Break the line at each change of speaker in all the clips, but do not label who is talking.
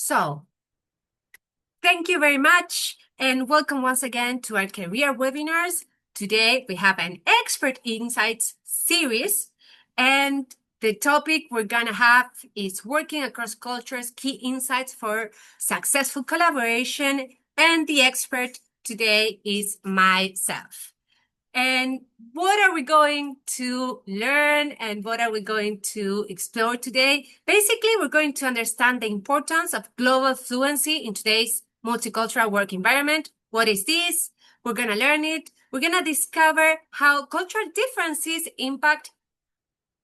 So, thank you very much and welcome once again to our career webinars. Today we have an Expert Insights series, and the topic we're gonna have is working across cultures, key insights for successful collaboration, and the expert today is myself. And what are we going to learn and what are we going to explore today? Basically, we're going to understand the importance of global fluency in today's multicultural work environment. What is this? We're going to learn it. We're going to discover how cultural differences impact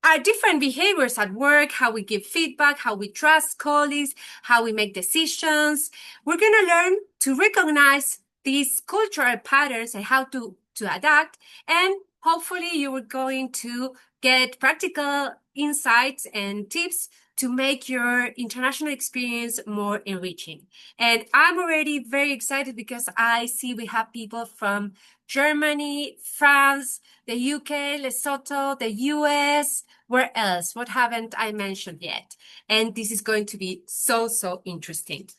our different behaviors at work, how we give feedback, how we trust colleagues, how we make decisions. We're going to learn to recognize these cultural patterns and how to adapt. And hopefully you are going to get practical insights and tips to make your international experience more enriching. And I'm already very excited because I see we have people from Germany, France, the UK, Lesotho, the US, where else? What haven't I mentioned yet? And this is going to be so interesting.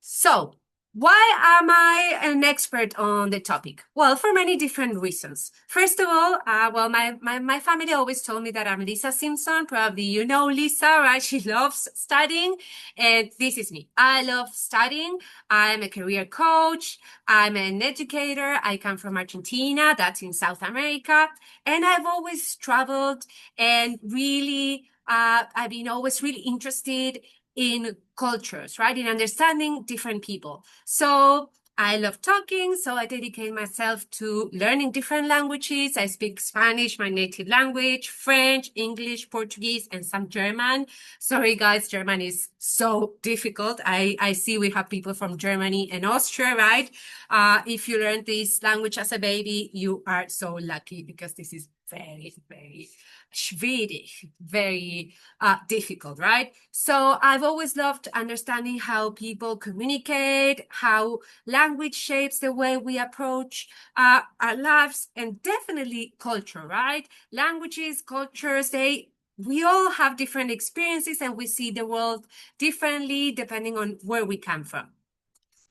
So, why am I an expert on the topic? Well, for many different reasons. First of all, my family always told me that I'm Lisa Simpson. Probably you know Lisa, right? She loves studying, and this is me. I love studying. I'm a career coach. I'm an educator. I come from Argentina. That's in South America. And I've always traveled and really, I've been always really interested in cultures, right? In understanding different people. So I love talking, so I dedicate myself to learning different languages. I speak Spanish, my native language, French, English, Portuguese, and some German. Sorry, guys, German is so difficult. I see we have people from Germany and Austria, right? If you learn this language as a baby, you are so lucky because this is very schwierig, very difficult, right? So I've always loved understanding how people communicate, how language shapes the way we approach our lives, and definitely culture, right? Languages, cultures, we all have different experiences and we see the world differently depending on where we come from.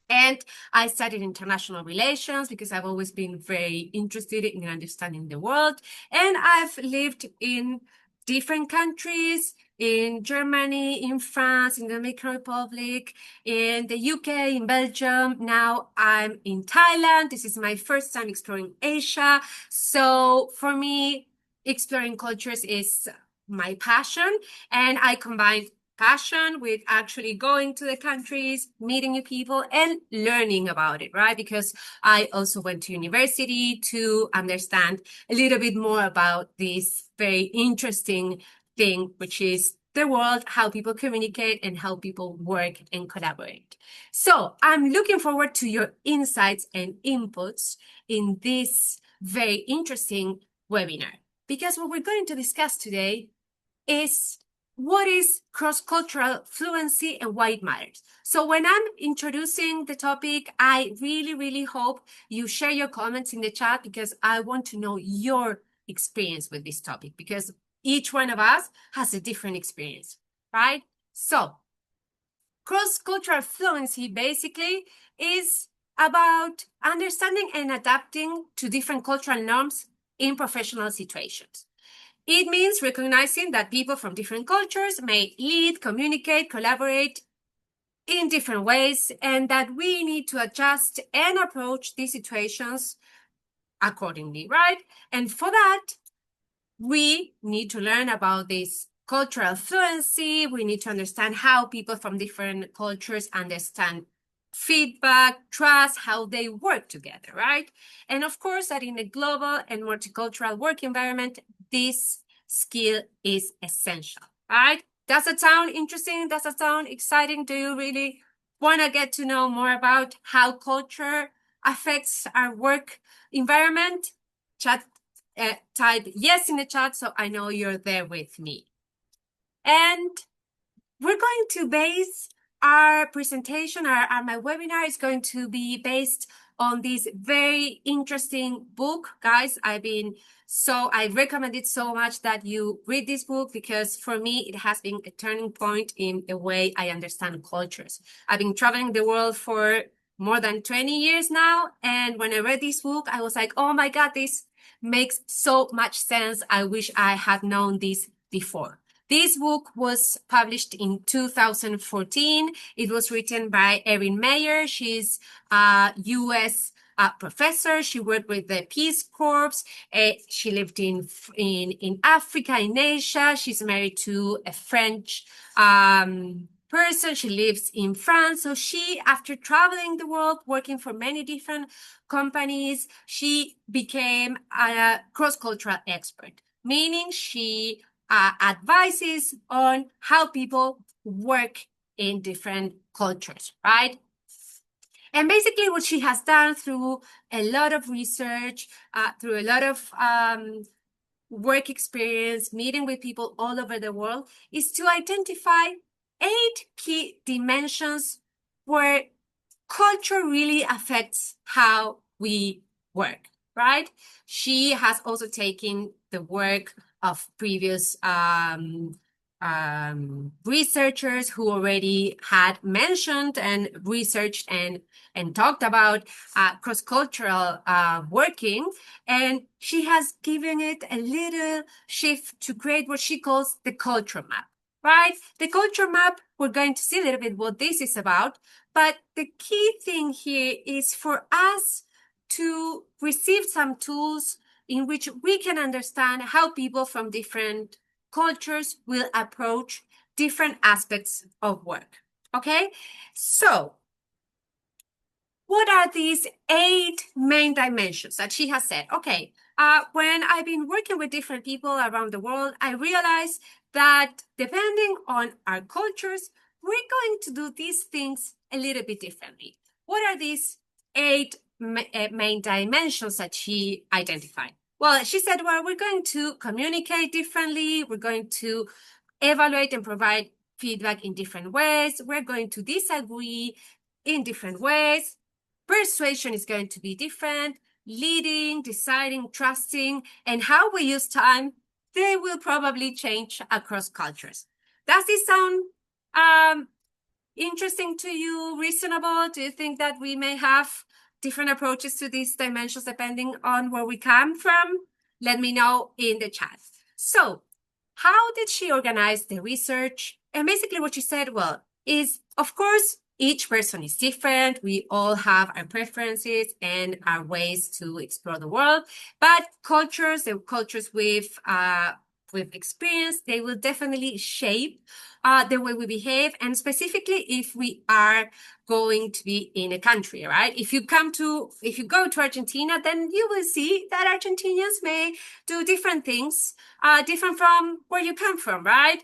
And I studied international relations because I've always been very interested in understanding the world. And I've lived in different countries, in Germany, in France, in the Dominican Republic, in the UK, in Belgium. Now I'm in Thailand. This is my first time exploring Asia. So for me, exploring cultures is my passion. And I combine passion with actually going to the countries, meeting new people, and learning about it, right? Because I also went to university to understand a little bit more about this very interesting thing, which is the world, how people communicate, and how people work and collaborate. So I'm looking forward to your insights and inputs in this very interesting webinar, because what we're going to discuss today is what is cross-cultural fluency and why it matters. So when I'm introducing the topic, I really hope you share your comments in the chat because I want to know your experience with this topic because each one of us has a different experience, right? So cross-cultural fluency basically is about understanding and adapting to different cultural norms in professional situations. It means recognizing that people from different cultures may lead, communicate, collaborate in different ways, and that we need to adjust and approach these situations accordingly, right? And for that, we need to learn about this cultural fluency. We need to understand how people from different cultures understand feedback, trust, how they work together, right? And of course, that in a global and multicultural work environment, this skill is essential, right? Does it sound interesting? Does it sound exciting? Do you really want to get to know more about how culture affects our work environment? Type yes in the chat so I know you're there with me. And we're going to base our presentation, my webinar is going to be based on this very interesting book. Guys, I recommend it so much that you read this book, because for me, it has been a turning point in the way I understand cultures. I've been traveling the world for more than 20 years now. And when I read this book, I was like, oh my God, this makes so much sense. I wish I had known this before. This book was published in 2014. It was written by Erin Meyer. She's a U.S. Professor. She worked with the Peace Corps. She lived in Africa, in Asia. She's married to a French person. She lives in France. So she, after traveling the world, working for many different companies, she became a cross-cultural expert, meaning she advices on how people work in different cultures, right? And basically what she has done through a lot of research, through a lot of work experience, meeting with people all over the world, is to identify 8 key dimensions where culture really affects how we work, right? She has also taken the work of previous researchers who already had mentioned and researched and talked about cross-cultural working, and she has given it a little shift to create what she calls the culture map, right? The culture map, we're going to see a little bit what this is about, but the key thing here is for us to receive some tools in which we can understand how people from different cultures will approach different aspects of work. Okay? So, what are these 8 main dimensions that she has said? Okay, when I've been working with different people around the world, I realized that depending on our cultures, we're going to do these things a little bit differently. What are these 8 main dimensions that she identified? Well, she said, well, we're going to communicate differently. We're going to evaluate and provide feedback in different ways. We're going to disagree in different ways. Persuasion is going to be different. Leading, deciding, trusting, and how we use time, they will probably change across cultures. Does this sound interesting to you, reasonable? Do you think that we may have different approaches to these dimensions depending on where we come from? Let me know in the chat. So, how did she organize the research? And basically what she said, well, is of course, each person is different. We all have our preferences and our ways to explore the world, but the cultures with experience, they will definitely shape the way we behave, and specifically if we are going to be in a country, right? If you go to Argentina, then you will see that Argentinians may do different things, different from where you come from, right?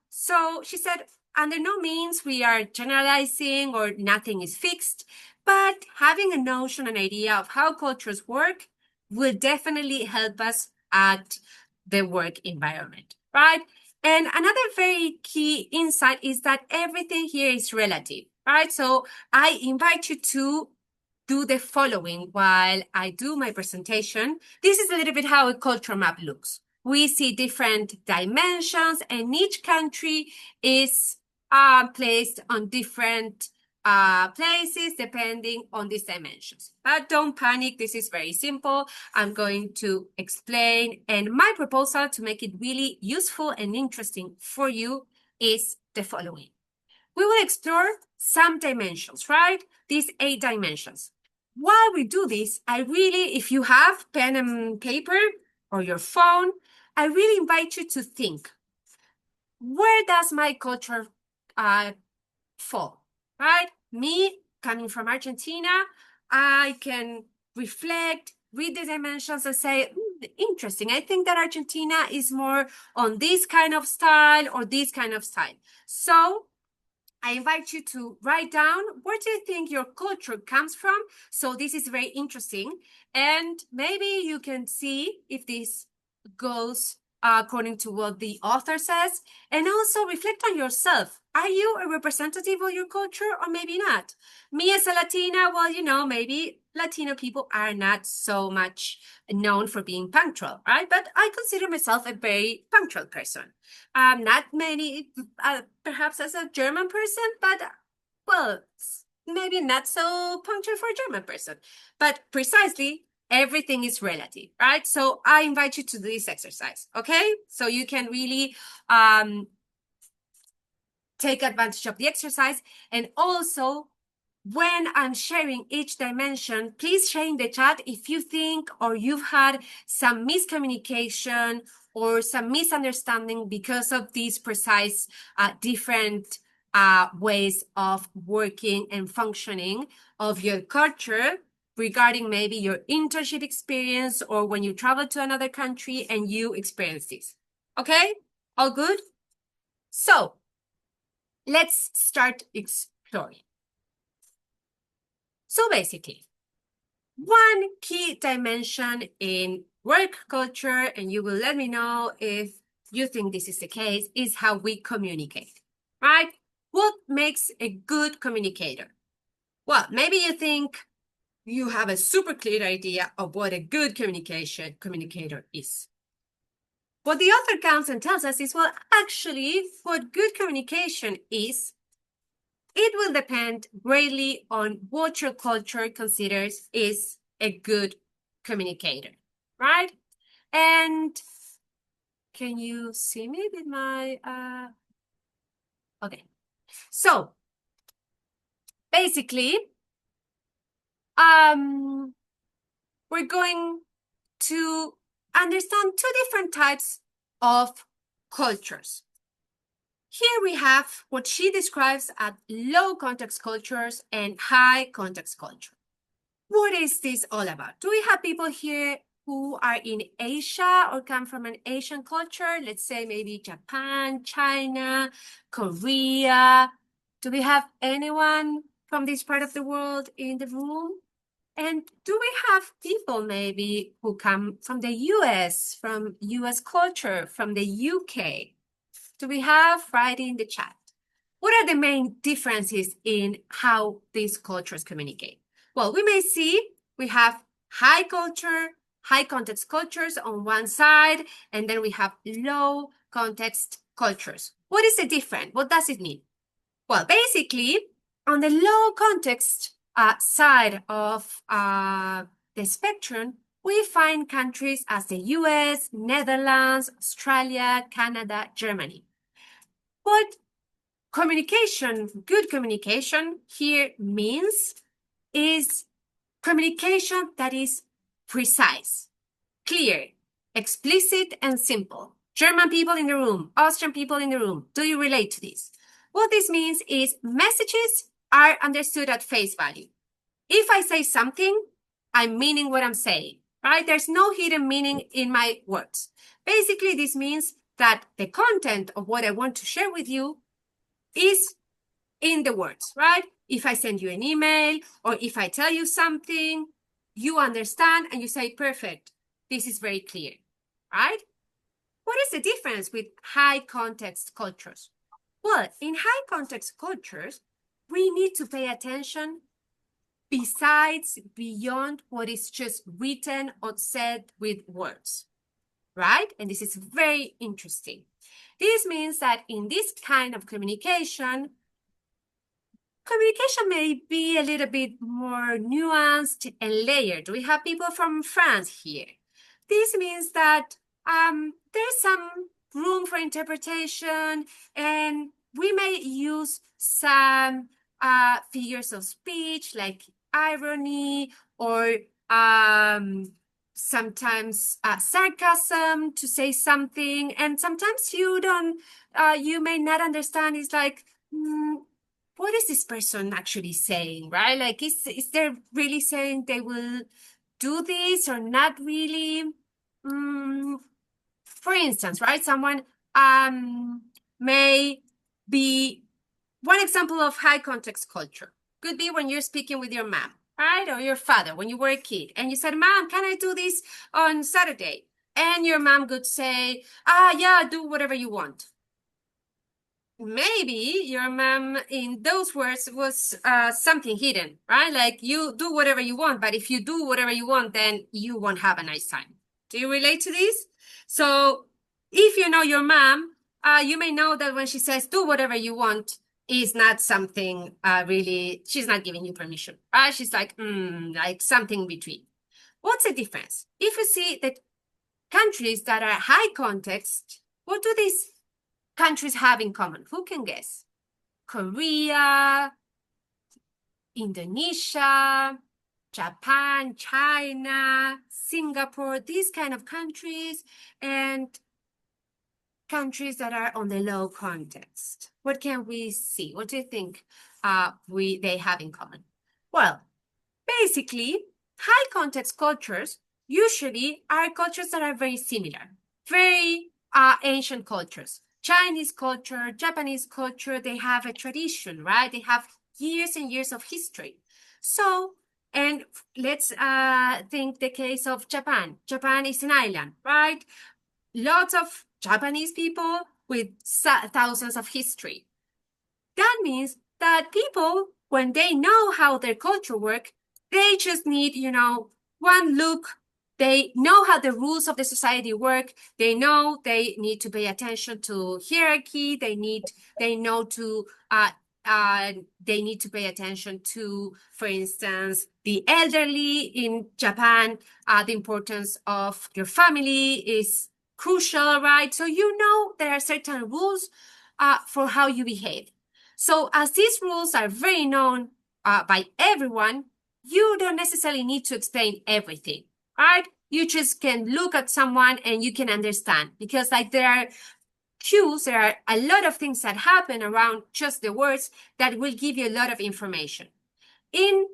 So she said, under no means we are generalizing or nothing is fixed, but having a notion, an idea of how cultures work will definitely help us at the work environment, right? And another very key insight is that everything here is relative, right? So I invite you to do the following while I do my presentation. This is a little bit how a culture map looks. We see different dimensions, and each country is placed on different places depending on these dimensions. But don't panic, this is very simple. I'm going to explain, and my proposal to make it really useful and interesting for you is the following. We will explore some dimensions, right? These 8 dimensions. While we do this, if you have pen and paper or your phone, I really invite you to think, where does my culture fall, right? Me, coming from Argentina, I can reflect, read the dimensions and say, interesting, I think that Argentina is more on this kind of style or this kind of style. So I invite you to write down, where do you think your culture comes from? So this is very interesting. And maybe you can see if this goes according to what the author says, and also reflect on yourself. Are you a representative of your culture or maybe not? Me as a Latina, well, maybe Latino people are not so much known for being punctual, right? But I consider myself a very punctual person. Not many, perhaps as a German person, but well, maybe not so punctual for a German person. But precisely, everything is relative, right? So I invite you to do this exercise, okay? So you can really take advantage of the exercise. And also, when I'm sharing each dimension, please share in the chat if you think or you've had some miscommunication or some misunderstanding because of these precise different ways of working and functioning of your culture regarding maybe your internship experience or when you travel to another country and you experience this. Okay? All good? So, let's start exploring. So basically, one key dimension in work culture, and you will let me know if you think this is the case, is how we communicate, right? What makes a good communicator? Well, maybe you think you have a super clear idea of what a good communicator is. What the author comes and tells us is, well, actually, what good communication is, it will depend greatly on what your culture considers is a good communicator, right? And can you see me with my, okay. So basically, we're going to understand two different types of cultures. Here we have what she describes as low context cultures and high context culture. What is this all about? Do we have people here who are in Asia or come from an Asian culture? Let's say maybe Japan, China, Korea. Do we have anyone from this part of the world in the room? And do we have people maybe who come from the US, from US culture, from the UK? Do we have? Write in the chat. What are the main differences in how these cultures communicate? Well, we may see we have high culture, high context cultures on one side, and then we have low context cultures. What is the difference? What does it mean? Well, basically, on the low context side of the spectrum, we find countries as the US, Netherlands, Australia, Canada, Germany. What communication, good communication here means is communication that is precise, clear, explicit, and simple. German people in the room, Austrian people in the room, do you relate to this? What this means is messages are understood at face value. If I say something, I'm meaning what I'm saying, right? There's no hidden meaning in my words. Basically, this means that the content of what I want to share with you is in the words, right? If I send you an email or if I tell you something, you understand and you say, perfect, this is very clear, right? What is the difference with high context cultures? Well, in high context cultures, we need to pay attention beyond what is just written or said with words, right? And this is very interesting. This means that in this kind of communication may be a little bit more nuanced and layered. We have people from France here. This means that there's some room for interpretation, and we may use some figures of speech like irony or sometimes sarcasm to say something, and sometimes you may not understand. It's like, what is this person actually saying, right? Like, is they really saying they will do this or not really? For instance, right? Someone may be, one example of high context culture could be when you're speaking with your mom, right? Or your father when you were a kid and you said, Mom, can I do this on Saturday? And your mom could say, yeah, do whatever you want. maybe your mom in those words was something hidden, right? Like you do whatever you want, but if you do whatever you want, then you won't have a nice time. Do you relate to this? So if you know your mom, you may know that when she says do whatever you want, is not something really, she's not giving you permission, right? She's like something between. What's the difference? If you see that countries that are high context, what do these countries have in common? Who can guess? Korea, Indonesia, Japan, China, Singapore, these kind of countries, and countries that are on the low context. What can we see? What do you think they have in common? Well, basically, high context cultures usually are cultures that are very similar, very ancient cultures. Chinese culture, Japanese culture, they have a tradition, right? They have years and years of history. So, and let's think the case of Japan. Japan is an island, right? Lots of Japanese people with thousands of history. That means that people, when they know how their culture works, they just need, one look. They know how the rules of the society work. They know they need to pay attention to hierarchy. They need to pay attention to, for instance, the elderly in Japan. The importance of your family is crucial, right? So there are certain rules for how you behave. So as these rules are very known by everyone, you don't necessarily need to explain everything, right? You just can look at someone and you can understand, because there are cues, there are a lot of things that happen around just the words that will give you a lot of information. In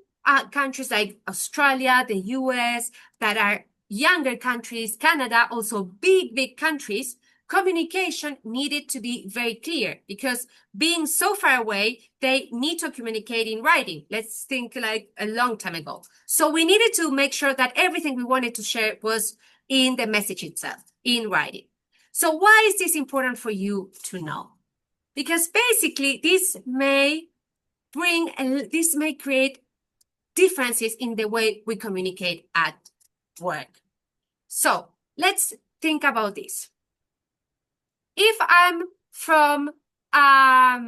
countries like Australia, the US, that are younger countries, Canada, also big countries, communication needed to be very clear, because being so far away, they need to communicate in writing. Let's think like a long time ago. So we needed to make sure that everything we wanted to share was in the message itself, in writing. So why is this important for you to know? Because basically this may create differences in the way we communicate at work. So let's think about this. If I'm from a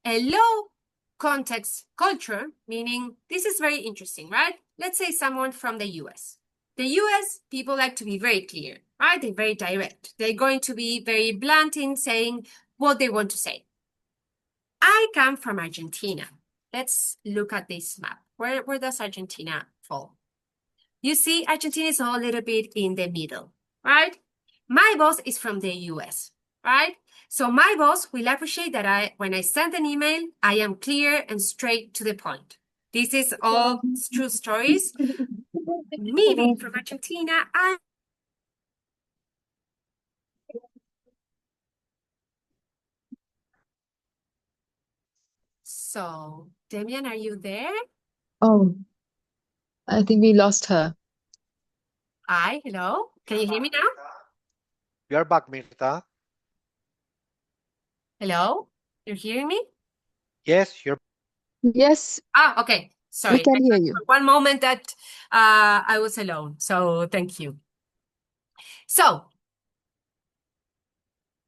low context culture, meaning this is very interesting, right? Let's say someone from the US. The US, people like to be very clear, right? They're very direct. They're going to be very blunt in saying what they want to say. I come from Argentina. Let's look at this map. Where does Argentina fall? You see, Argentina is a little bit in the middle, right? My boss is from the US, right? So my boss will appreciate that when I send an email, I am clear and straight to the point. This is all true stories. Me being from Argentina, So, Demian, are you there?
Oh, I think we lost her.
Hi, hello. Can you hear me now?
We are back, Mirta.
Hello? You're hearing me?
Yes, you're.
Yes,
Okay.
we
Sorry.
can
I
hear
thought
you.
for one moment that I was alone. So thank you. So,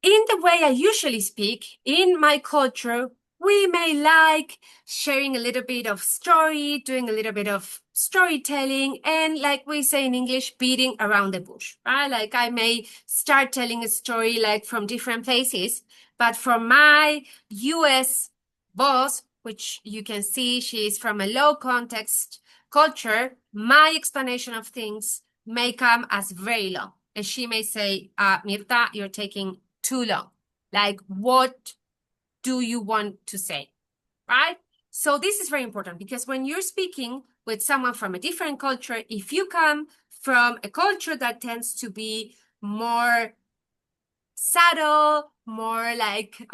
in the way I usually speak, in my culture, we may like sharing a little bit of story, doing a little bit of storytelling, and like we say in English, beating around the bush, right? Like I may start telling a story like from different places, but from my US boss, which you can see she is from a low context culture, my explanation of things may come as very long. And she may say, Mirta, you're taking too long. Like, what do you want to say? Right? So this is very important, because when you're speaking with someone from a different culture, if you come from a culture that tends to be more subtle, more like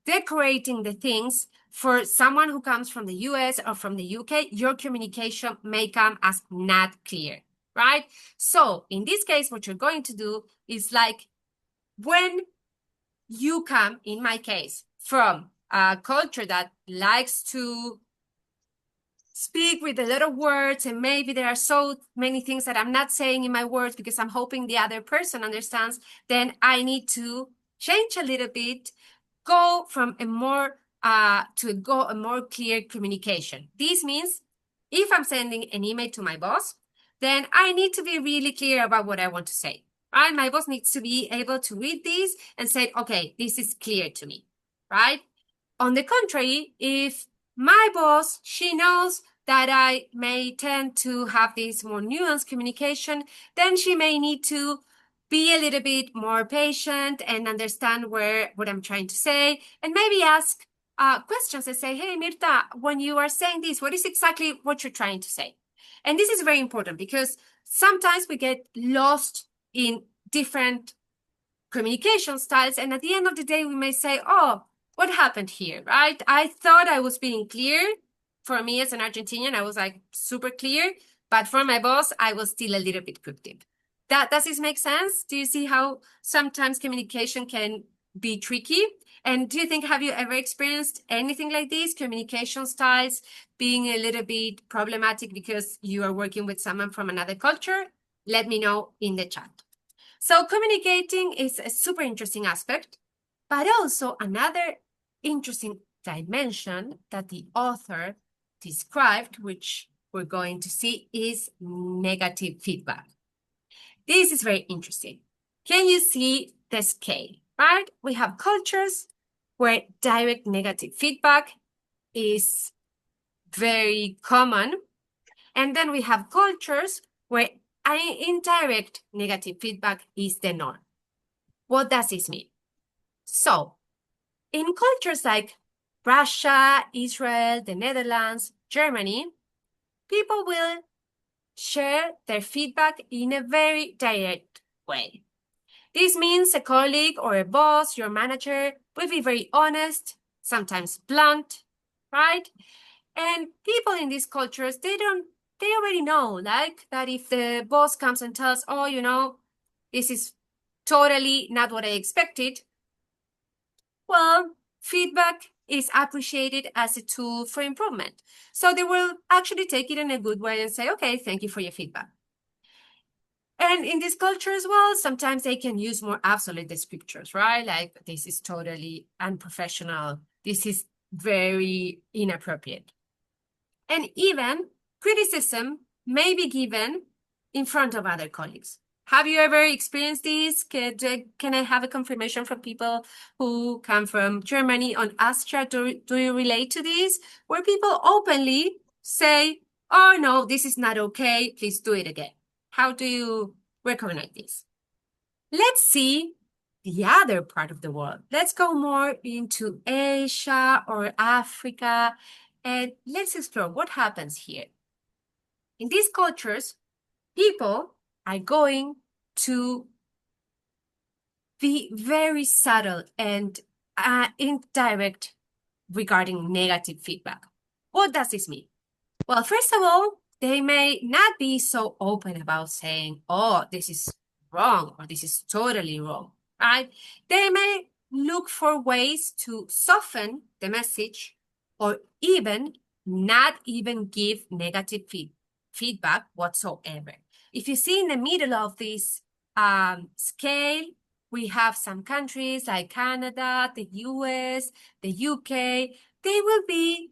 decorating the things, for someone who comes from the US or from the UK, your communication may come as not clear, right? So in this case, what you're going to do is like, when you come, in my case, from a culture that likes to speak with a lot of words, and maybe there are so many things that I'm not saying in my words because I'm hoping the other person understands, then I need to change a little bit, go from a more a more clear communication. This means if I'm sending an email to my boss, then I need to be really clear about what I want to say. Right? My boss needs to be able to read this and say, okay, this is clear to me. Right? On the contrary, if my boss, she knows that I may tend to have this more nuanced communication, then she may need to be a little bit more patient and understand what I'm trying to say, and maybe ask questions and say, hey, Mirta, when you are saying this, what is exactly what you're trying to say? And this is very important because sometimes we get lost in different communication styles, and at the end of the day, we may say, oh, what happened here, right? I thought I was being clear. For me as an Argentinian, I was like super clear, but for my boss, I was still a little bit cryptic. Does this make sense? Do you see how sometimes communication can be tricky? And do you think, have you ever experienced anything like this, communication styles being a little bit problematic because you are working with someone from another culture? Let me know in the chat. So communicating is a super interesting aspect, but also another interesting dimension that the author described, which we're going to see, is negative feedback. This is very interesting. Can you see the scale, right? We have cultures where direct negative feedback is very common. And then we have cultures where indirect negative feedback is the norm. What does this mean? So, in cultures like Russia, Israel, the Netherlands, Germany, people will share their feedback in a very direct way. This means a colleague or a boss, your manager, will be very honest, sometimes blunt, right? And people in these cultures, they already know, like, that if the boss comes and tells, oh, you know, this is totally not what I expected, well, feedback is appreciated as a tool for improvement. So they will actually take it in a good way and say, okay, thank you for your feedback. And in this culture as well, sometimes they can use more absolute descriptors, right? Like, this is totally unprofessional. This is very inappropriate. And even criticism may be given in front of other colleagues. Have you ever experienced this? Can I have a confirmation from people who come from Germany on Austria? Do you relate to this? Where people openly say, oh, no, this is not okay. Please do it again. How do you recognize this? Let's see the other part of the world. Let's go more into Asia or Africa, and let's explore what happens here. In these cultures, people are going to be very subtle and indirect regarding negative feedback. What does this mean? Well, first of all, they may not be so open about saying, oh, this is wrong or this is totally wrong, right? They may look for ways to soften the message or even not even give negative feedback whatsoever. If you see in the middle of this scale, we have some countries like Canada, the US, the UK. They will be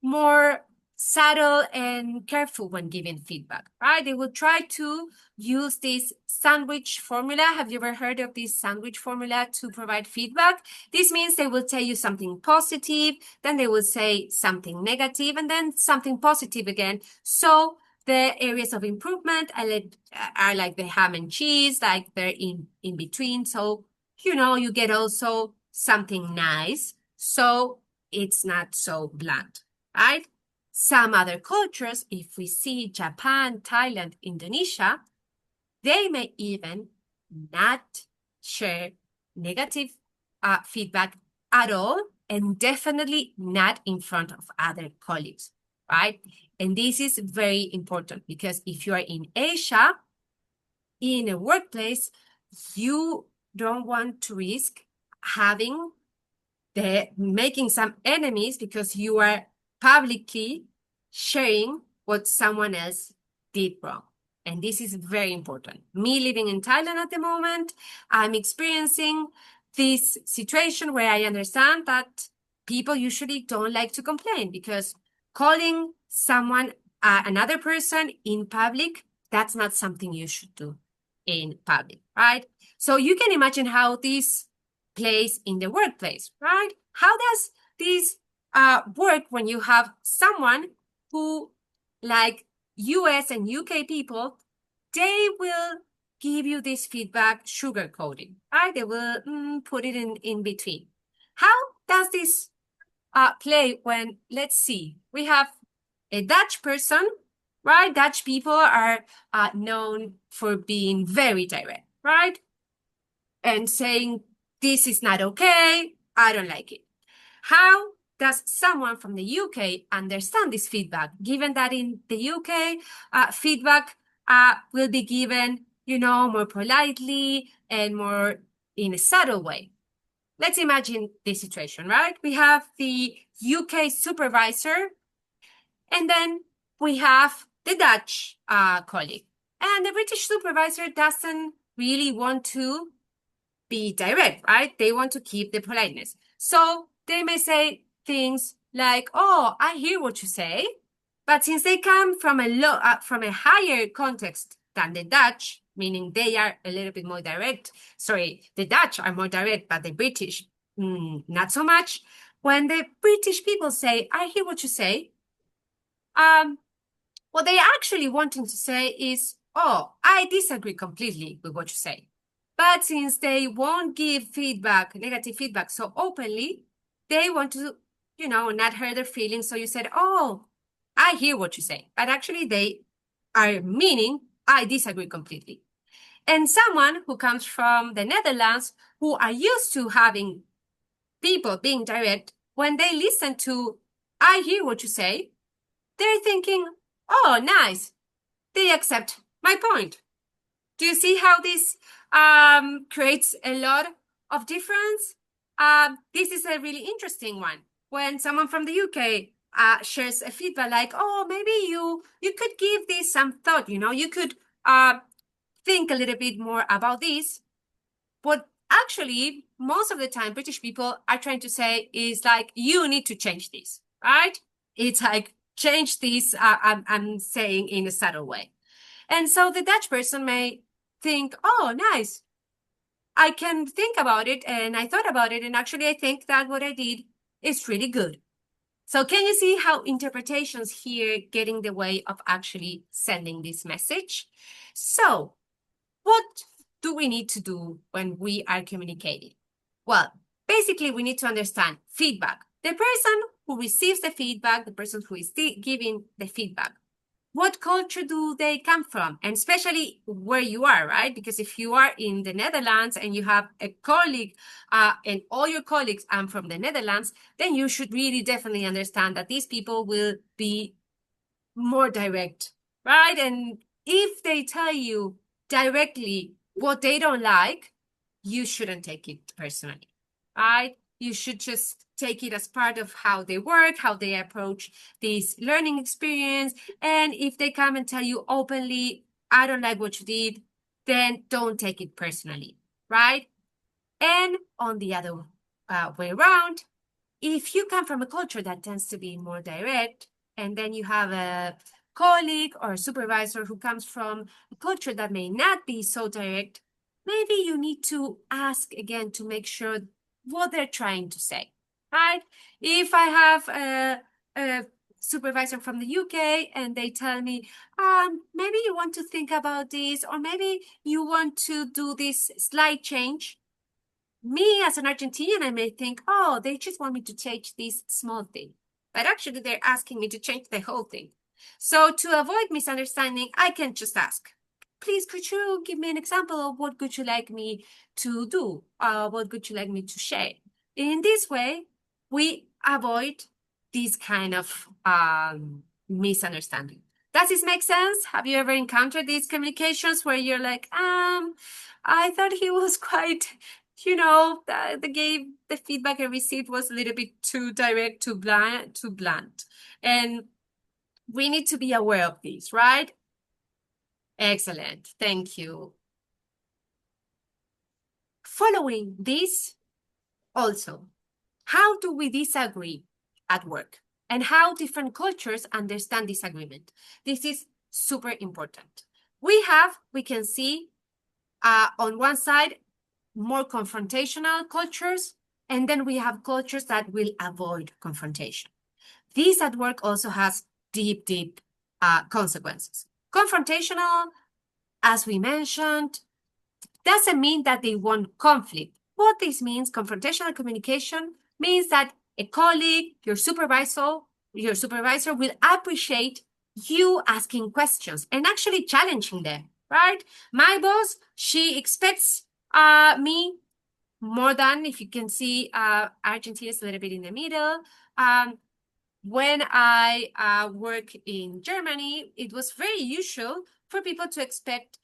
more subtle and careful when giving feedback, right? They will try to use this sandwich formula. Have you ever heard of this sandwich formula to provide feedback? This means they will tell you something positive, then they will say something negative, and then something positive again. So the areas of improvement are like the ham and cheese, like they're in between. So, you know, you get also something nice. So it's not so blunt, right? Some other cultures, if we see Japan, Thailand, Indonesia, they may even not share negative feedback at all, and definitely not in front of other colleagues, right? And this is very important because if you are in Asia, in a workplace, you don't want to risk having making some enemies because you are publicly sharing what someone else did wrong. And this is very important. Me living in Thailand at the moment, I'm experiencing this situation where I understand that people usually don't like to complain because calling someone, another person in public, that's not something you should do in public, right? So you can imagine how this plays in the workplace, right? How does this work when you have someone who, like US and UK people, they will give you this feedback sugarcoating, right? They will put it in between. How does this play when, let's see, we have a Dutch person, right? Dutch people are known for being very direct, right? And saying, this is not okay, I don't like it. How does someone from the UK understand this feedback, given that in the UK, feedback will be given, more politely and more in a subtle way? Let's imagine this situation, right? We have the UK supervisor, and then we have the Dutch colleague. And the British supervisor doesn't really want to be direct, right? They want to keep the politeness. So they may say things like, oh, I hear what you say. But since they come from a higher context than the Dutch, meaning they are a little bit more direct. Sorry, the Dutch are more direct, but the British, not so much. When the British people say, I hear what you say, what they actually wanting to say is, oh, I disagree completely with what you say. But since they won't give feedback, negative feedback so openly, they want to, not hurt their feelings. So you said, oh, I hear what you say. But actually they are meaning, I disagree completely. And someone who comes from the Netherlands, who are used to having people being direct, when they listen to, I hear what you say, they're thinking, oh, nice. They accept my point. Do you see how this creates a lot of difference? This is a really interesting one. When someone from the UK shares a feedback like, oh, maybe you could give this some thought, you could think a little bit more about this. What actually, most of the time, British people are trying to say is like, you need to change this, right? It's like, change this, I'm saying in a subtle way. And so the Dutch person may think, oh, nice. I can think about it, and I thought about it, and actually I think that what I did is really good. So can you see how interpretations here get in the way of actually sending this message? So what do we need to do when we are communicating? Well, basically we need to understand feedback. The person who receives the feedback, the person who is giving the feedback, what culture do they come from? And especially where you are, right? Because if you are in the Netherlands and you have a colleague and all your colleagues are from the Netherlands, then you should really definitely understand that these people will be more direct, right? And if they tell you directly what they don't like, you shouldn't take it personally, right? You should just take it as part of how they work, how they approach this learning experience. And if they come and tell you openly, I don't like what you did, then don't take it personally, right? And on the other way around, if you come from a culture that tends to be more direct, and then you have a colleague or a supervisor who comes from a culture that may not be so direct, maybe you need to ask again to make sure what they're trying to say, right? If I have a supervisor from the UK and they tell me, maybe you want to think about this, or maybe you want to do this slight change. Me as an Argentinian, I may think, oh, they just want me to change this small thing. But actually, they're asking me to change the whole thing. So to avoid misunderstanding, I can just ask, please, could you give me an example of what would you like me to do? What would you like me to share? In this way, we avoid this kind of misunderstanding. Does this make sense? Have you ever encountered these communications where you're like, I thought he was quite, the feedback I received was a little bit too direct, too blunt. And we need to be aware of this, right? Excellent. Thank you. Following this, also, how do we disagree at work? And how different cultures understand disagreement. This is super important. We can see on one side, more confrontational cultures, and then we have cultures that will avoid confrontation. This at work also has deep consequences. Confrontational, as we mentioned, doesn't mean that they want conflict. What this means, confrontational communication, means that a colleague, your supervisor will appreciate you asking questions and actually challenging them, right? My boss, she expects me more than, if you can see, Argentina is a little bit in the middle. When I work in Germany, it was very usual for people to expect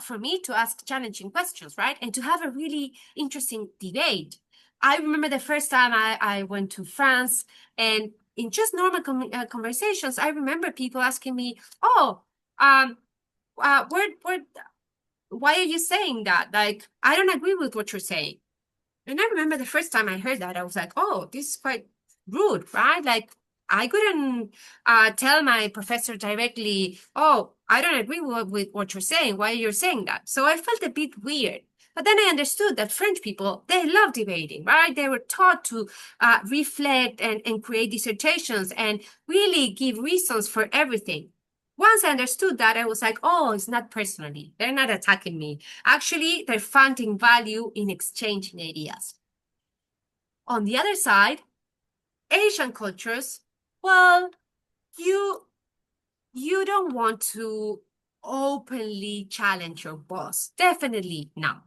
for me to ask challenging questions, right? And to have a really interesting debate. I remember the first time I went to France, and in just normal conversations, I remember people asking me, why are you saying that? Like, I don't agree with what you're saying. And I remember the first time I heard that, I was like, oh, this is quite rude, right? Like, I couldn't tell my professor directly, oh, I don't agree with what you're saying. Why are you saying that? So I felt a bit weird. But then I understood that French people, they love debating, right? They were taught to reflect and create dissertations and really give reasons for everything. Once I understood that, I was like, oh, it's not personally. They're not attacking me. Actually, they're finding value in exchanging ideas. On the other side, Asian cultures, well, you don't want to openly challenge your boss. Definitely not.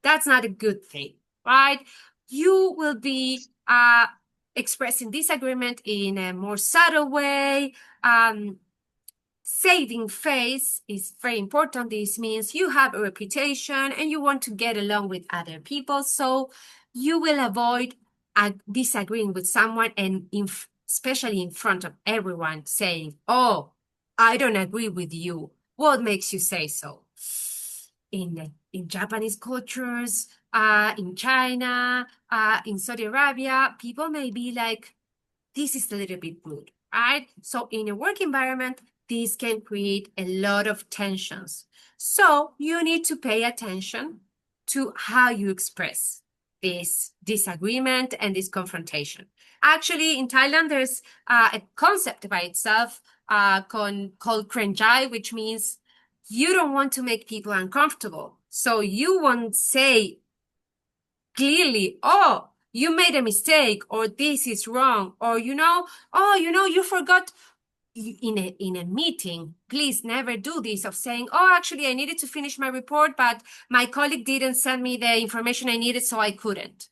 That's not a good thing, right? You will be expressing disagreement in a more subtle way. Saving face is very important. This means you have a reputation and you want to get along with other people. So you will avoid disagreeing with someone and especially in front of everyone saying, oh, I don't agree with you. What makes you say so? In Japanese cultures, in China, in Saudi Arabia, people may be like, this is a little bit rude, right? So in a work environment, this can create a lot of tensions. So you need to pay attention to how you express this disagreement and this confrontation. Actually, in Thailand, there's a concept by itself called krenjai, which means you don't want to make people uncomfortable. So you won't say clearly, oh, you made a mistake, or this is wrong, or you forgot in a meeting. Please never do this of saying, oh, actually, I needed to finish my report, but my colleague didn't send me the information I needed, so I couldn't.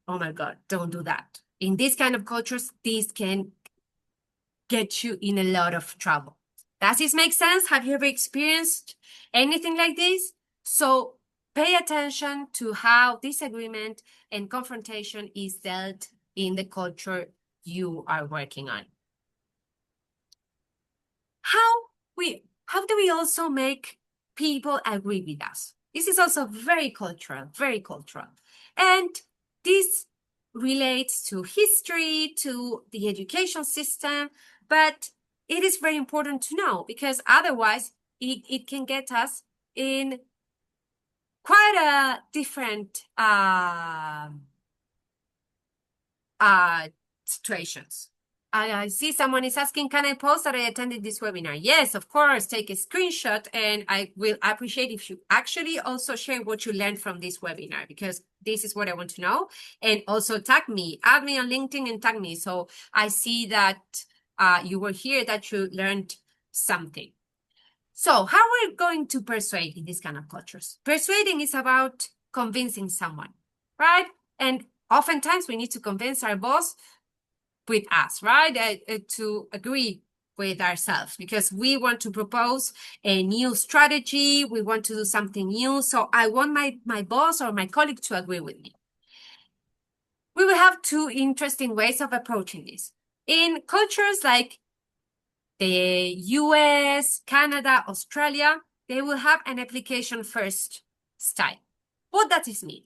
Oh my God, don't do that. In these kind of cultures, this can get you in a lot of trouble. Does this make sense? Have you ever experienced anything like this? So pay attention to how disagreement and confrontation is dealt in the culture you are working on. How do we also make people agree with us? This is also very cultural, very cultural. And this relates to history, to the education system, but it is very important to know because otherwise it can get us in quite a different situations. I see someone is asking, can I post that I attended this webinar? Yes, of course, take a screenshot, and I will appreciate if you actually also share what you learned from this webinar, because this is what I want to know. And also tag me, add me on LinkedIn and tag me. So I see that you were here, that you learned something. So how are we going to persuade in these kind of cultures? Persuading is about convincing someone, right? And oftentimes we need to convince our boss with us, right? To agree with ourselves because we want to propose a new strategy. We want to do something new. So I want my boss or my colleague to agree with me. We will have two interesting ways of approaching this. In cultures like the US, Canada, Australia, they will have an application first style. What does this mean?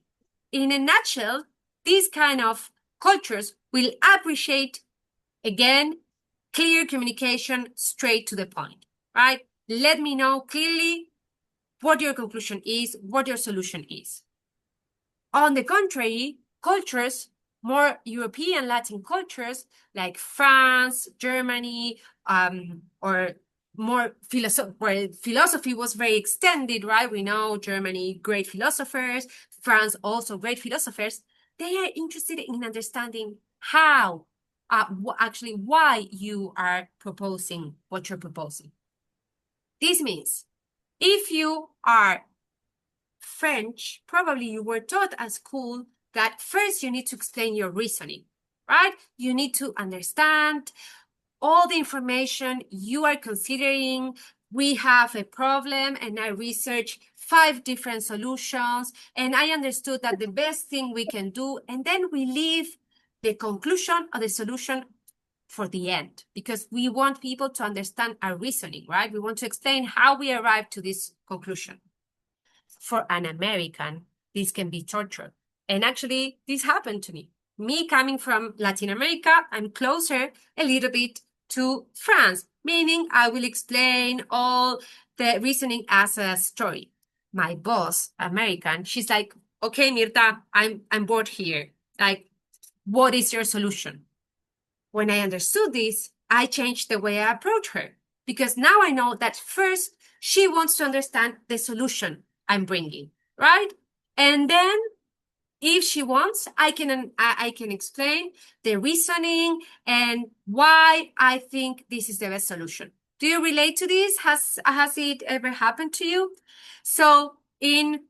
In a nutshell, these kind of cultures will appreciate, again, clear communication, straight to the point, right? Let me know clearly what your conclusion is, what your solution is. On the contrary, cultures, more European Latin cultures like France, Germany, or more where philosophy was very extended, right? We know Germany, great philosophers, France also great philosophers. They are interested in understanding how, actually why you are proposing what you're proposing. This means if you are French, probably you were taught at school that first you need to explain your reasoning, right? You need to understand all the information you are considering. We have a problem and I researched 5 different solutions and I understood that the best thing we can do, and then we leave the conclusion or the solution for the end because we want people to understand our reasoning, right? We want to explain how we arrived to this conclusion. For an American, this can be torture. And actually, this happened to me. Me coming from Latin America, I'm closer a little bit to France, meaning I will explain all the reasoning as a story. My boss, American, she's like, okay, Mirta, I'm bored here. Like, what is your solution? When I understood this, I changed the way I approach her because now I know that first she wants to understand the solution I'm bringing, right? And then if she wants, I can explain the reasoning and why I think this is the best solution. Do you relate to this? Has it ever happened to you? So in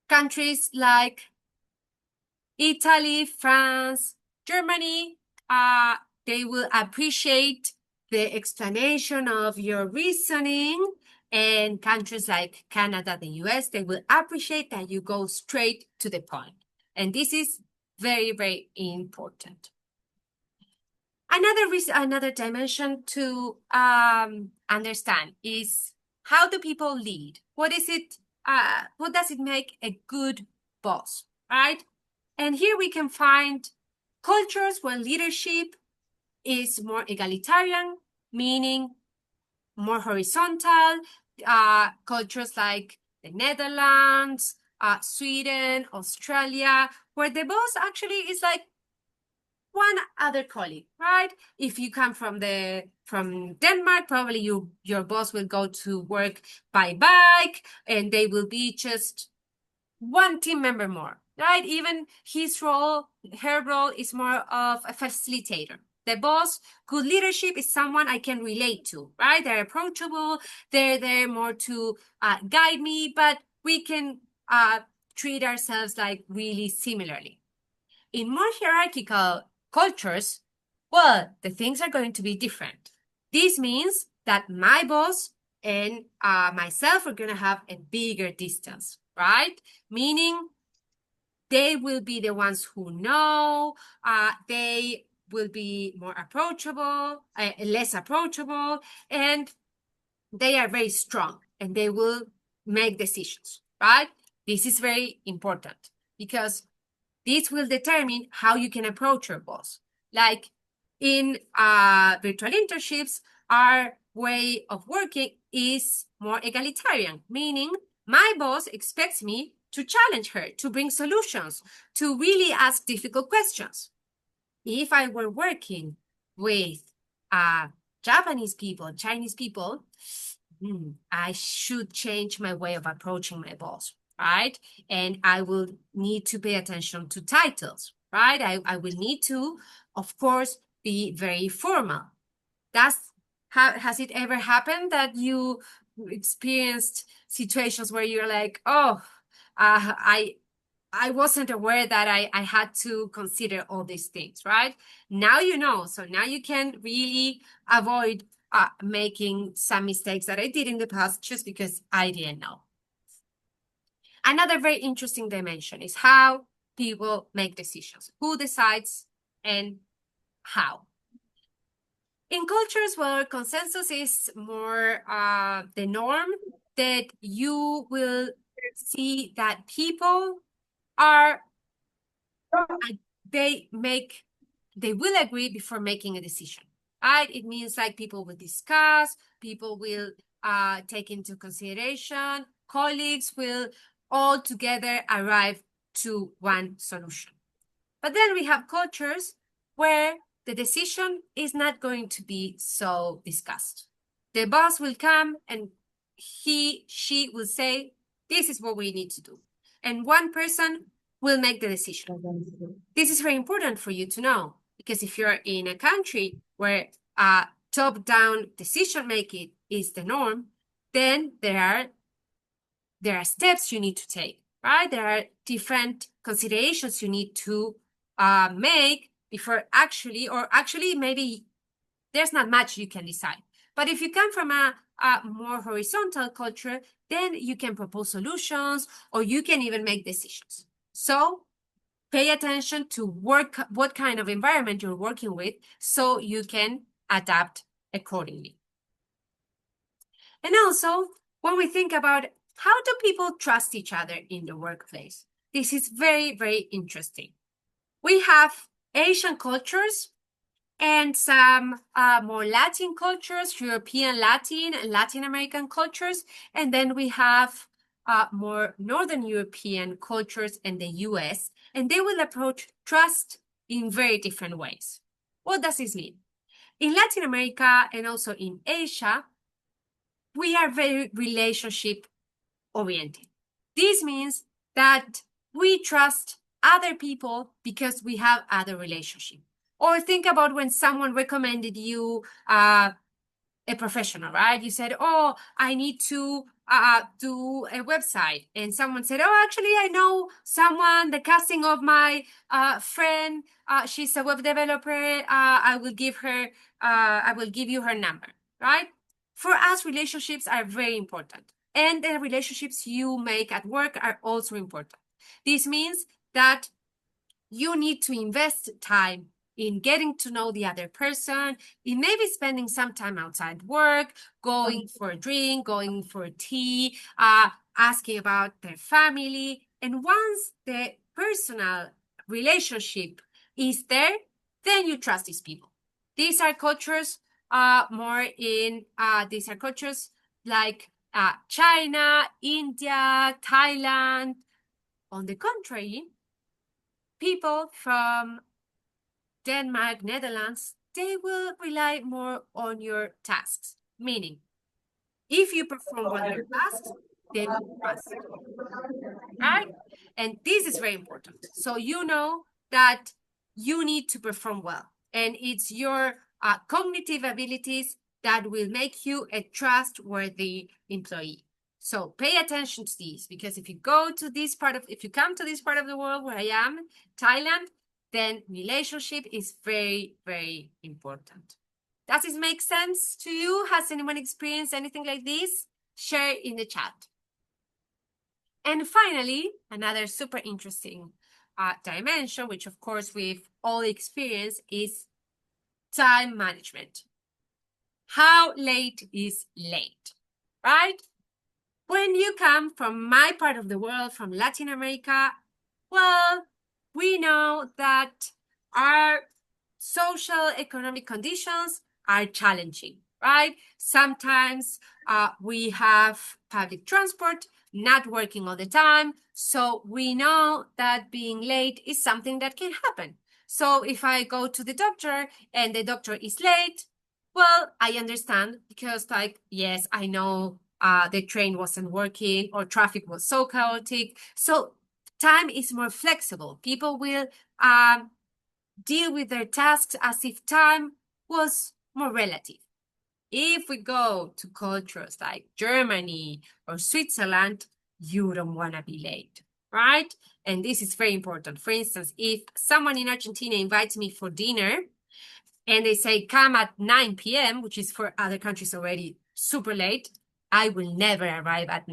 countries like Italy, France, Germany, they will appreciate the explanation of your reasoning. And countries like Canada, the US, they will appreciate that you go straight to the point. And this is very, very important. Another dimension to understand is how do people lead? What does it make a good boss, right? And here we can find cultures where leadership is more egalitarian, meaning more horizontal. Cultures like the Netherlands, Sweden, Australia, where the boss actually is like one other colleague, right? If you come from Denmark, probably your boss will go to work by bike, and they will be just one team member more, right? Even her role is more of a facilitator. The boss, good leadership is someone I can relate to, right? They're approachable. They're there more to guide me, but we can treat ourselves like really similarly. In more hierarchical cultures, well, the things are going to be different. This means that my boss and myself are going to have a bigger distance, right? Meaning they will be the ones who know, they will be more approachable, less approachable, and they are very strong and they will make decisions, right? This is very important because this will determine how you can approach your boss. Like in virtual internships, our way of working is more egalitarian, meaning my boss expects me to challenge her, to bring solutions, to really ask difficult questions. If I were working with Japanese people, Chinese people, I should change my way of approaching my boss, right? And I will need to pay attention to titles, right? I will need to, of course, be very formal. Has it ever happened that you experienced situations where you're like, oh, I I wasn't aware that I had to consider all these things, right? Now you know, so now you can really avoid making some mistakes that I did in the past just because I didn't know. Another very interesting dimension is how people make decisions, who decides and how. In cultures where consensus is more the norm, that you will see that people are, they will agree before making a decision, right? It means like people will discuss, people will take into consideration, colleagues will all together arrive to one solution. But then we have cultures where the decision is not going to be so discussed. The boss will come and she will say, this is what we need to do. And one person will make the decision. This is very important for you to know, because if you're in a country where top-down decision-making is the norm, then there are steps you need to take, right? There are different considerations you need to make before actually maybe there's not much you can decide. But if you come from a more horizontal culture, then you can propose solutions or you can even make decisions. So pay attention to what kind of environment you're working with so you can adapt accordingly. And also, when we think about how do people trust each other in the workplace, this is very, very interesting. We have Asian cultures and some more Latin cultures, European Latin and Latin American cultures. And then we have more Northern European cultures in the US, and they will approach trust in very different ways. What does this mean? In Latin America and also in Asia, we are very relationship oriented. This means that we trust other people because we have other relationship. Or think about when someone recommended you a professional, right? You said, oh, I need to do a website. And someone said, oh, actually, I know someone, the casting of my friend, she's a web developer. I will give you her number, right? For us, relationships are very important. And the relationships you make at work are also important. This means that you need to invest time in getting to know the other person, in maybe spending some time outside work, going for a drink, going for tea, asking about their family. And once the personal relationship is there, then you trust these people. These are cultures these are cultures like China, India, Thailand. On the contrary, people from Denmark, Netherlands, they will rely more on your tasks. Meaning, if you perform well your tasks, they will trust you, right? And this is very important. So you know that you need to perform well. And it's your cognitive abilities that will make you a trustworthy employee. So pay attention to these, because if you come to this part of the world where I am, Thailand, then relationship is very, very important. Does this make sense to you? Has anyone experienced anything like this? Share in the chat. And finally, another super interesting dimension, which of course we've all experienced, is time management. How late is late, right? When you come from my part of the world, from Latin America, well, we know that our social economic conditions are challenging, right? Sometimes we have public transport not working all the time. So we know that being late is something that can happen. So if I go to the doctor and the doctor is late, well, I understand, because like, yes, I know the train wasn't working or traffic was so chaotic. So time is more flexible. People will deal with their tasks as if time was more relative. If we go to cultures like Germany or Switzerland, you don't want to be late, right? And this is very important. For instance, if someone in Argentina invites me for dinner and they say, come at 9 p.m., which is for other countries already super late, I will never arrive at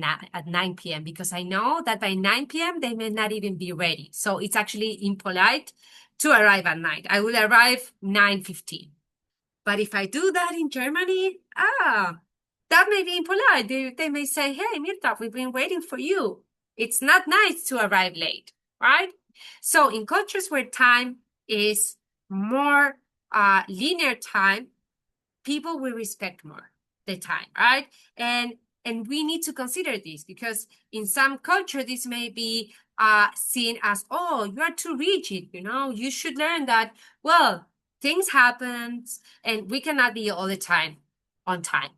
9 p.m. because I know that by 9 p.m. they may not even be ready. So it's actually impolite to arrive at 9. I will arrive 9:15. But if I do that in Germany, that may be impolite. They may say, hey, Mirta, we've been waiting for you. It's not nice to arrive late, right? So in cultures where time is more linear time, people will respect more the time, right? And we need to consider this because in some culture, this may be seen as, oh, you are too rigid, you should learn that, well, things happen and we cannot be all the time on time.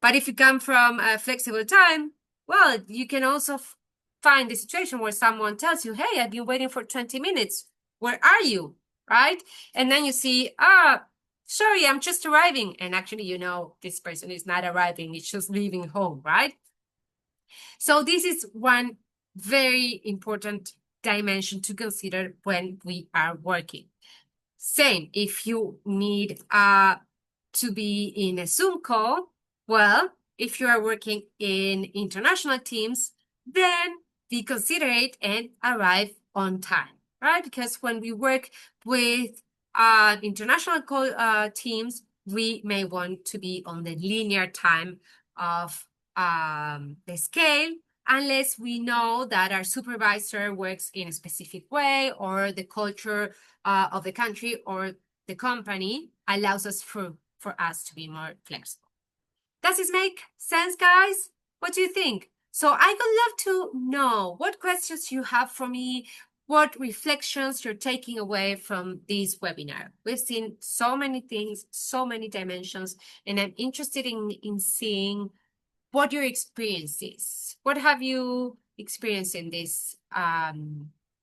But if you come from a flexible time, well, you can also find the situation where someone tells you, hey, I've been waiting for 20 minutes. Where are you? Right? And then you see, sorry, I'm just arriving. And actually, this person is not arriving. It's just leaving home, right? So this is one very important dimension to consider when we are working. Same, if you need to be in a Zoom call, well, if you are working in international teams, then be considerate and arrive on time, right? Because when we work with international teams, we may want to be on the linear time of the scale, unless we know that our supervisor works in a specific way or the culture of the country or the company allows us for us to be more flexible. Does this make sense, guys? What do you think? So I would love to know what questions you have for me, what reflections you're taking away from this webinar. We've seen so many things, so many dimensions, and I'm interested in seeing what your experience is. What have you experienced in this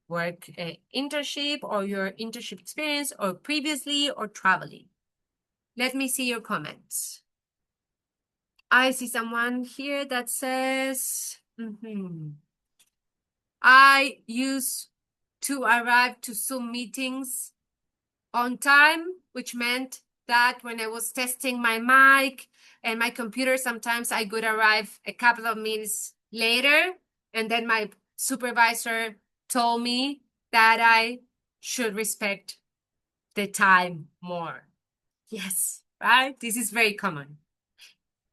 work internship or your internship experience or previously or traveling? Let me see your comments. I see someone here that says, I used to arrive to Zoom meetings on time, which meant that when I was testing my mic and my computer, sometimes I could arrive a couple of minutes later. And then my supervisor told me that I should respect the time more. Yes, right? This is very common.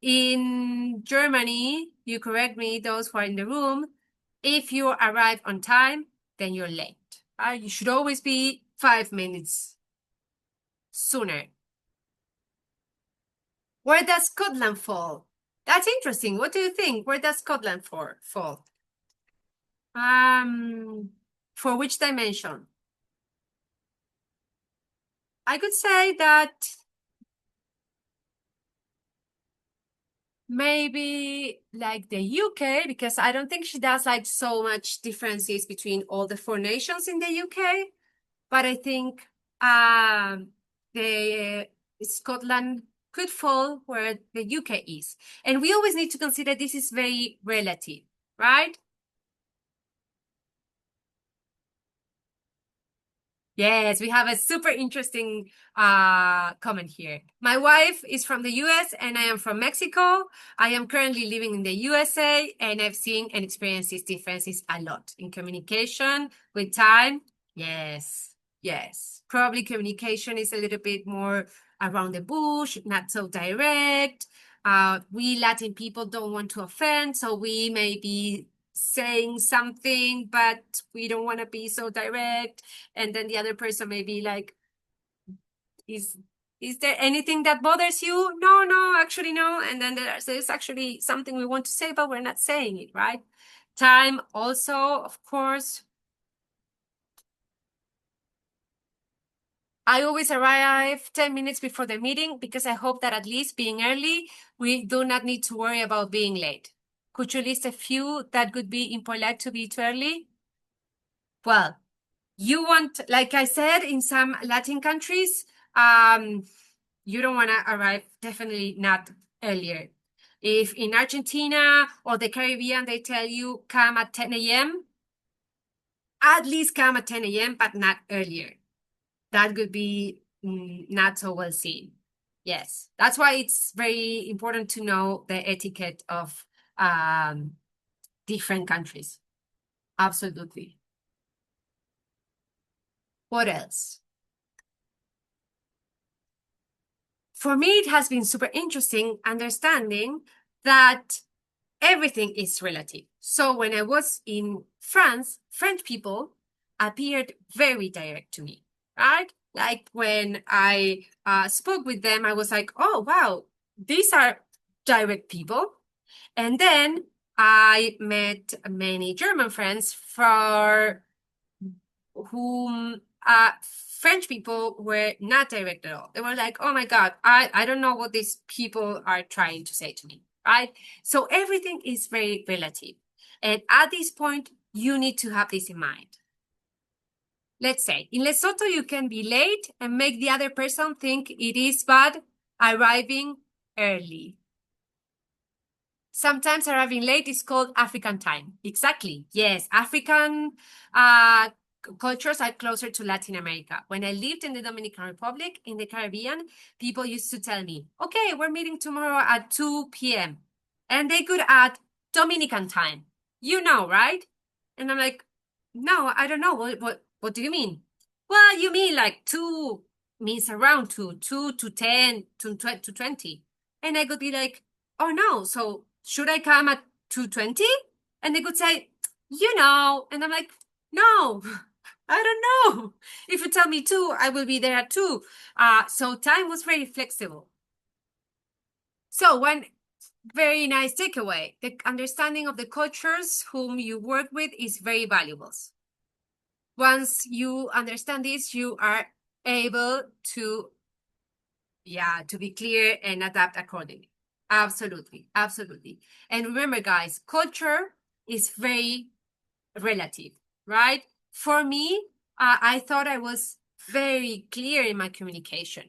In Germany, you correct me, those who are in the room, if you arrive on time, then you're late. You should always be 5 minutes sooner. Where does Scotland fall? That's interesting. What do you think? Where does Scotland fall? For which dimension? I could say that maybe like the UK, because I don't think she does like so much differences between all the 4 nations in the UK. But I think the Scotland could fall where the UK is. And we always need to consider this is very relative, right? Yes, we have a super interesting comment here. My wife is from the US and I am from Mexico. I am currently living in the USA and I've seen and experienced these differences a lot in communication with time. Yes, yes. Probably communication is a little bit more around the bush, not so direct. We Latin people don't want to offend, so we may be saying something, but we don't want to be so direct. And then the other person may be like, is there anything that bothers you? No, actually no. And then there's actually something we want to say, but we're not saying it, right? Time also, of course. I always arrive 10 minutes before the meeting because I hope that at least being early, we do not need to worry about being late. Could you list a few that would be impolite to be too early? Well, you want, like I said, in some Latin countries, you don't want to arrive, definitely not earlier. If in Argentina or the Caribbean, they tell you come at 10 a.m., at least come at 10 a.m., but not earlier. That would be not so well seen. Yes, that's why it's very important to know the etiquette of different countries. Absolutely. What else? For me, it has been super interesting understanding that everything is relative. So when I was in France, French people appeared very direct to me, right? Like when I spoke with them, I was like, oh, wow, these are direct people. And then I met many German friends for whom French people were not direct at all. They were like, oh my God, I don't know what these people are trying to say to me, right? So everything is very relative. And at this point, you need to have this in mind. Let's say in Lesotho, you can be late and make the other person think it is bad arriving early. Sometimes arriving late is called African time. Exactly. Yes, African cultures are closer to Latin America. When I lived in the Dominican Republic in the Caribbean, people used to tell me, okay, we're meeting tomorrow at 2 p.m. And they could add Dominican time. You know, right? And I'm like, no, I don't know. What do you mean? Well, you mean like 2 means around 2, 2 to 10 to 20. And I could be like, oh no, so should I come at 2:20? And they could say, you know, and I'm like, no, I don't know. If you tell me 2, I will be there at 2. So time was very flexible. So one very nice takeaway, the understanding of the cultures whom you work with is very valuable. Once you understand this, you are able to be clear and adapt accordingly. Absolutely, absolutely. And remember, guys, culture is very relative, right? For me, I thought I was very clear in my communication.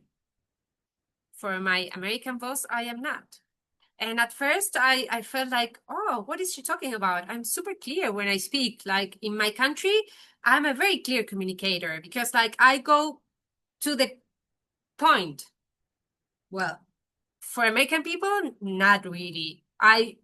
For my American boss, I am not. And at first, I felt like, oh, what is she talking about? I'm super clear when I speak. Like in my country, I'm a very clear communicator because like I go to the point. Well, for American people, not really. I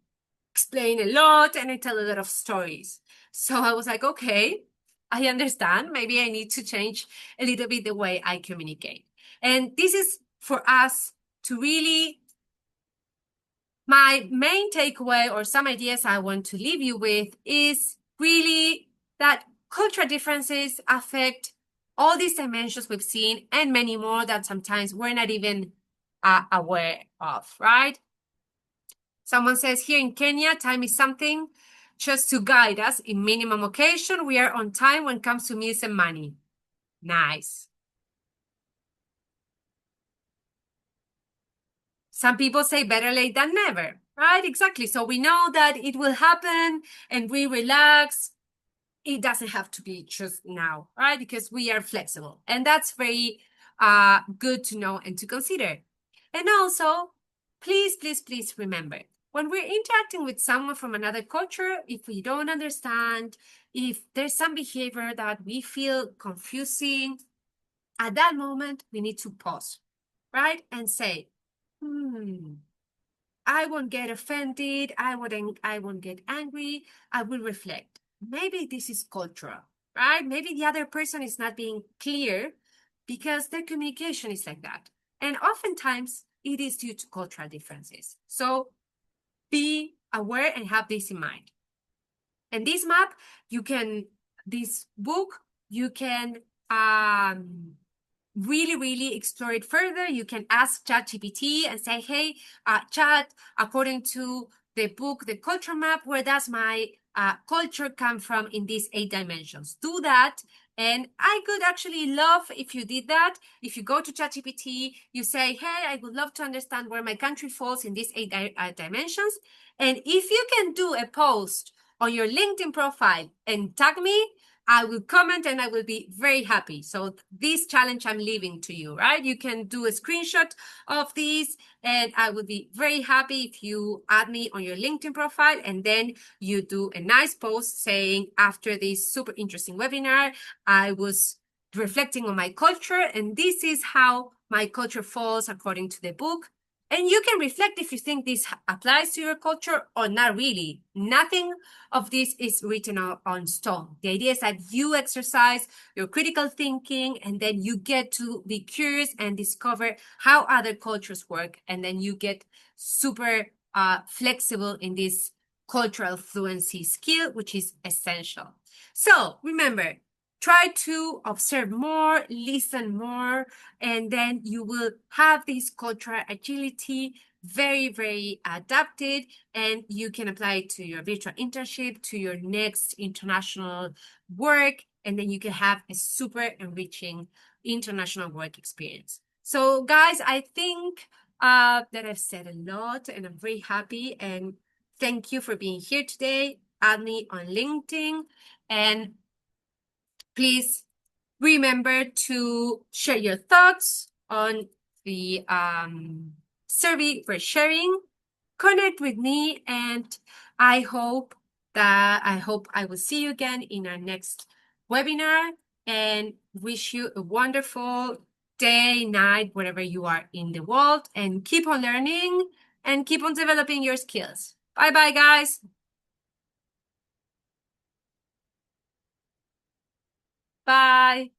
explain a lot and I tell a lot of stories. So I was like, okay, I understand. Maybe I need to change a little bit the way I communicate. And this is for us to really, my main takeaway or some ideas I want to leave you with is really that cultural differences affect all these dimensions we've seen and many more that sometimes we're not even aware of, right? Someone says here in Kenya, time is something just to guide us in minimum occasion. We are on time when it comes to meals and money. Nice. Some people say better late than never, right? Exactly. So we know that it will happen and we relax. It doesn't have to be just now, right? Because we are flexible. And that's very good to know and to consider. And also, please, please, please remember, when we're interacting with someone from another culture, if we don't understand, if there's some behavior that we feel confusing, at that moment, we need to pause, right? And say, I won't get offended. I won't get angry. I will reflect. Maybe this is cultural, right? Maybe the other person is not being clear because their communication is like that. And oftentimes it is due to cultural differences. So be aware and have this in mind. And this map, this book, you can really explore it further. You can ask ChatGPT and say, hey, Chat, according to the book, The Culture Map, where does my culture come from in these 8 dimensions? Do that. And I could actually love if you did that. If you go to ChatGPT, you say, hey, I would love to understand where my country falls in these 8 dimensions. And if you can do a post on your LinkedIn profile and tag me, I will comment and I will be very happy. So this challenge I'm leaving to you, right? You can do a screenshot of these and I would be very happy if you add me on your LinkedIn profile and then you do a nice post saying, after this super interesting webinar, I was reflecting on my culture and this is how my culture falls according to the book. And you can reflect if you think this applies to your culture or not really. Nothing of this is written on stone. The idea is that you exercise your critical thinking and then you get to be curious and discover how other cultures work. And then you get super flexible in this cultural fluency skill, which is essential. So remember, try to observe more, listen more, and then you will have this cultural agility very, very adapted, and you can apply it to your virtual internship, to your next international work, and then you can have a super enriching international work experience. So guys, I think that I've said a lot and I'm very happy, and thank you for being here today. Add me on LinkedIn and please remember to share your thoughts on the survey we're sharing. Connect with me, and I hope I will see you again in our next webinar, and wish you a wonderful day, night, wherever you are in the world, and keep on learning and keep on developing your skills. Bye bye, guys. Bye.